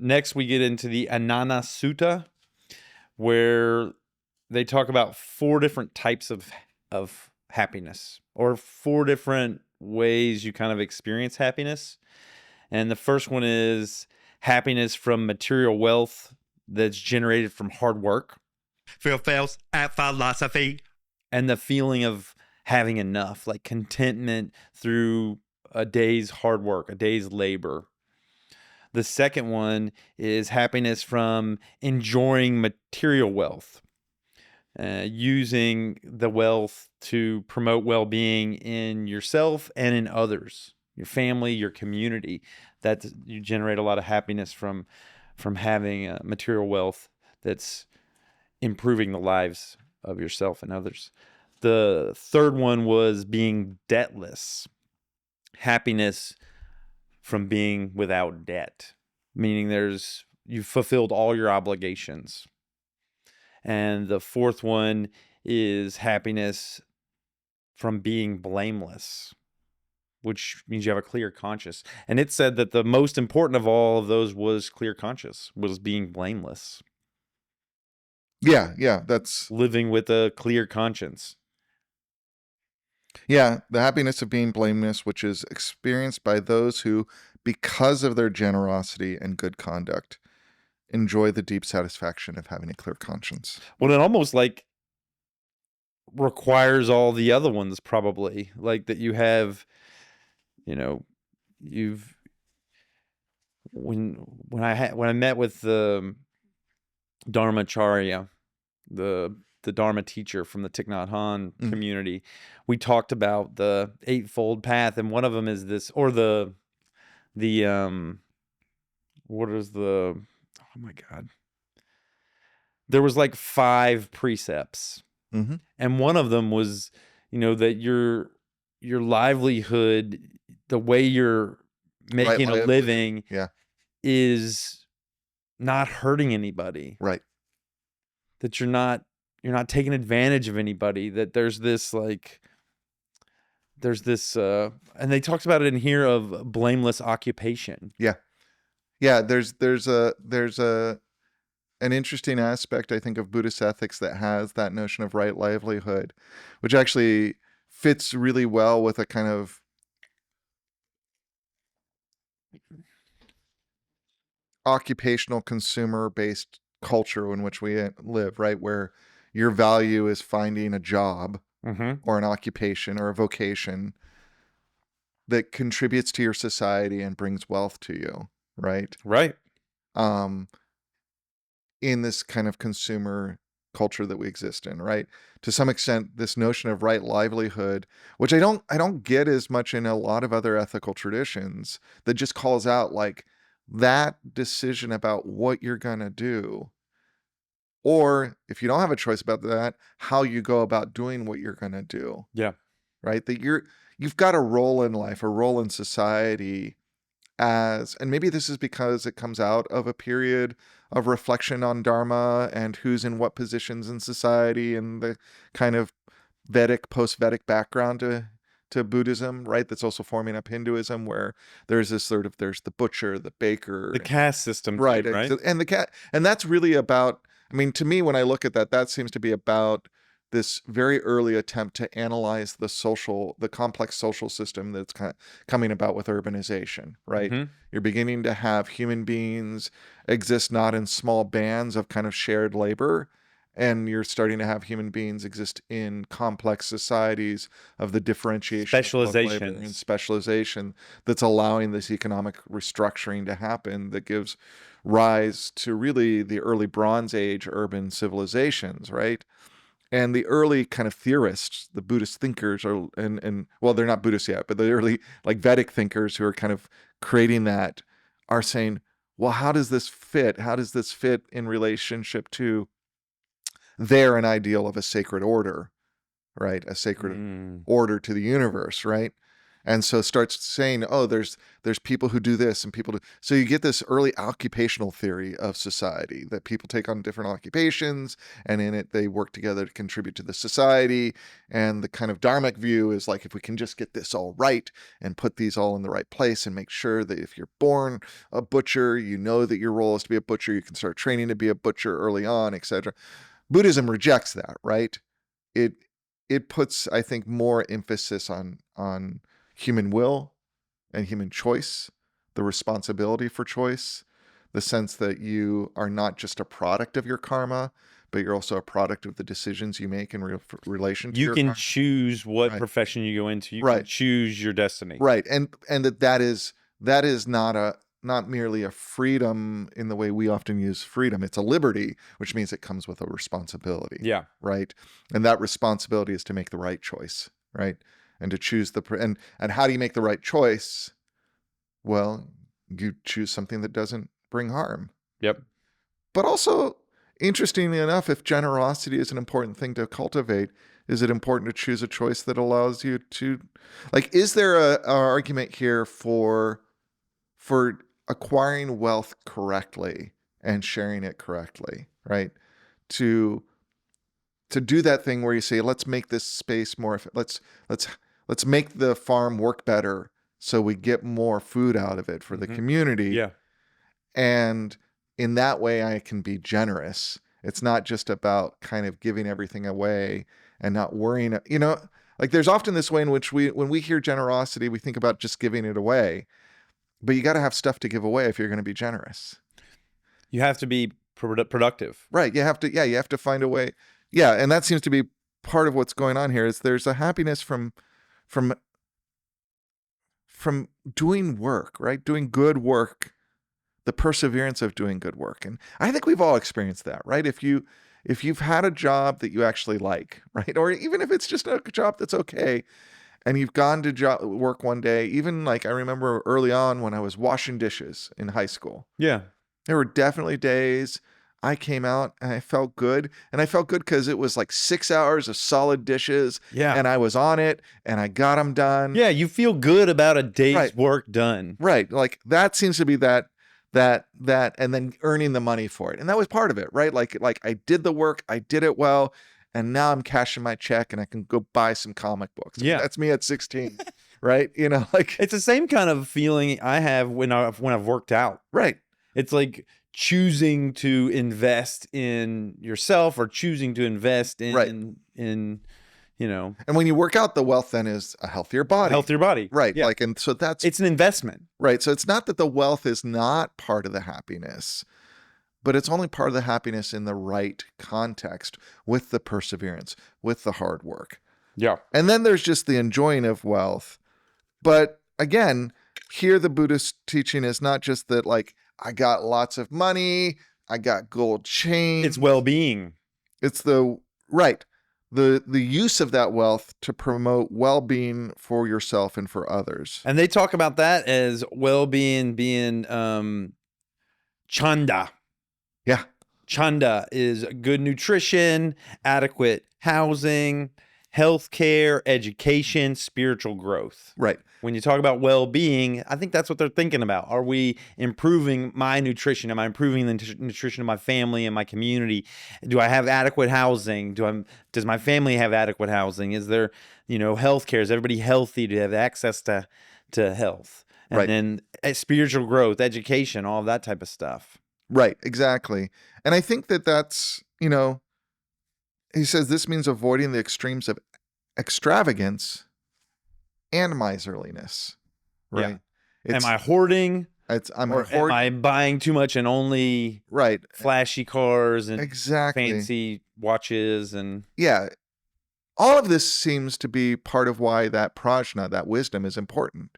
Next, we get into the Anana Sutta, where they talk about 4 different types of happiness, or 4 different ways you kind of experience happiness. And the first one is happiness from material wealth that's generated from hard work. Phails at philosophy. And the feeling of having enough, like contentment through a day's hard work, a day's labor. The second one is happiness from enjoying material wealth, using the wealth to promote well-being in yourself and in others, your family, your community. That you generate a lot of happiness from having material wealth that's improving the lives of yourself and others. The third one was being debtless, happiness from being without debt, meaning you've fulfilled all your obligations. And the fourth one is happiness from being blameless, which means you have a clear conscience. And it said that the most important of all of those was clear conscience, was being blameless. Yeah, that's living with a clear conscience. Yeah, the happiness of being blameless, which is experienced by those who, because of their generosity and good conduct, enjoy the deep satisfaction of having a clear conscience. Well, it almost like requires all the other ones, probably, like that you have, when I met with the Dharmacharya, the Dharma teacher from the Thich Nhat Hanh community, we talked about the Eightfold Path, and one of them is this, or oh my God, there was like 5 precepts, and one of them was, that your livelihood, the way you're making a living, is not hurting anybody, right? That you're not taking advantage of anybody, that there's this and they talked about it in here of blameless occupation. There's an interesting aspect, I think, of Buddhist ethics that has that notion of right livelihood, which actually fits really well with a kind of occupational consumer-based culture in which we live, right? Where your value is finding a job or an occupation or a vocation that contributes to your society and brings wealth to you, right? Right. In this kind of consumer culture that we exist in, right? To some extent, this notion of right livelihood, which I don't get as much in a lot of other ethical traditions, that just calls out like that decision about what you're gonna do, or if you don't have a choice about that, how you go about doing what you're gonna do. Yeah. Right? That you've got a role in life, a role in society, and maybe this is because it comes out of a period of reflection on Dharma and who's in what positions in society and the kind of Vedic, post-Vedic background to Buddhism, right? That's also forming up Hinduism, where there's this there's the butcher, the baker, the caste system, right? Too, right? And that's really about, I mean, to me, when I look at that seems to be about this very early attempt to analyze the complex social system that's kind of coming about with urbanization, right? You're beginning to have human beings exist not in small bands of kind of shared labor, and you're starting to have human beings exist in complex societies of the differentiation of labor and specialization that's allowing this economic restructuring to happen, that gives rise to really the early Bronze Age urban civilizations, right? And the early kind of theorists, the Buddhist thinkers, and well, they're not Buddhists yet, but the early like Vedic thinkers who are kind of creating that are saying, well, how does this fit? How does this fit in relationship to an ideal of a sacred order, right? A sacred order to the universe, right? And so starts saying, oh, there's people who do this and people do. So you get this early occupational theory of society that people take on different occupations, and in it they work together to contribute to the society. And the kind of dharmic view is like, if we can just get this all right and put these all in the right place and make sure that if you're born a butcher, you know that your role is to be a butcher, you can start training to be a butcher early on, etc. Buddhism rejects that, right? It puts, I think, more emphasis on human will and human choice, the responsibility for choice, the sense that you are not just a product of your karma, but you're also a product of the decisions you make in relation to You your can karma. choose what Right. profession you go into. You can Right. choose your destiny. Right. And that is not merely a freedom in the way we often use freedom. It's a liberty, which means it comes with a responsibility. Yeah. Right. And that responsibility is to make the right choice, right? And to choose and how do you make the right choice? Well, you choose something that doesn't bring harm. Yep. But also, interestingly enough, if generosity is an important thing to cultivate, is it important to choose a choice that allows you to, like, is there a argument here for acquiring wealth correctly and sharing it correctly, right? To do that thing where you say, let's make this space more, let's make the farm work better so we get more food out of it for the community. Yeah. And in that way, I can be generous. It's not just about kind of giving everything away and not worrying, like there's often this way in which when we hear generosity, we think about just giving it away, but you got to have stuff to give away if you're going to be generous. You have to be productive. Right. You have to find a way. Yeah. And that seems to be part of what's going on here is there's a happiness from doing work, right? Doing good work, the perseverance of doing good work. And I think we've all experienced that, right? If you've had a job that you actually like, right? Or even if it's just a job that's okay, and you've gone to work one day, even like I remember early on when I was washing dishes in high school. Yeah. There were definitely days I came out and I felt good. And I felt good because it was like 6 hours of solid dishes. Yeah. And I was on it and I got them done. Yeah. You feel good about a day's Right. work done. Right. Like that seems to be that, and then earning the money for it. And that was part of it, right? Like I did the work, I did it well. And now I'm cashing my check and I can go buy some comic books. Yeah. That's me at 16, right? Like It's the same kind of feeling I have when I've worked out. right. It's like choosing to invest in yourself or choosing to invest in, Right. in And when you work out, the wealth then is a healthier body. healthier body. Right. Yeah. Like, and so It's an investment. right. So it's not that the wealth is not part of the happiness, but it's only part of the happiness in the right context with the perseverance, with the hard work. Yeah. And then there's just the enjoying of wealth. But again, here the Buddhist teaching is not just that, like, I got lots of money, I got gold chains. It's well-being. It's the use of that wealth to promote well-being for yourself and for others. And they talk about that as well-being being Chanda. Yeah. Chanda is good nutrition, adequate housing, healthcare, education, spiritual growth. Right. When you talk about well-being, I think that's what they're thinking about. Are we improving my nutrition? Am I improving the nutrition of my family and my community? Do I have adequate housing? Does my family have adequate housing? Is there, healthcare? Is everybody healthy to have access to health? And Right. then spiritual growth, education, all of that type of stuff. Right, exactly. And I think that's, he says this means avoiding the extremes of extravagance and miserliness. Right. Am I hoarding? Am I buying too much and only right. flashy cars and Exactly. fancy watches and Yeah. All of this seems to be part of why that prajna, that wisdom, is important.